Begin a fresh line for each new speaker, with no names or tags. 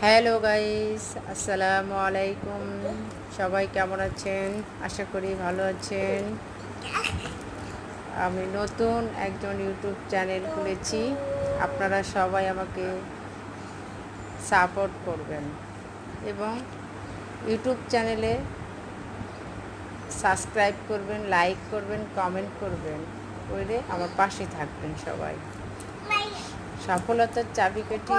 Hello guys, আসসালামু আলাইকুম। সবাই কেমন আছেন? আশা করি ভালো আছেন। আমি নতুন একজন ইউটিউব চ্যানেল খুলেছি। আপনারা সবাই আমাকে সাপোর্ট করবেন এবং ইউটিউব চ্যানেলে সাবস্ক্রাইব করবেন, লাইক করবেন, কমেন্ট করবেন, করে আমার পাশে থাকবেন সবাই। সফলতার চাবিকাঠি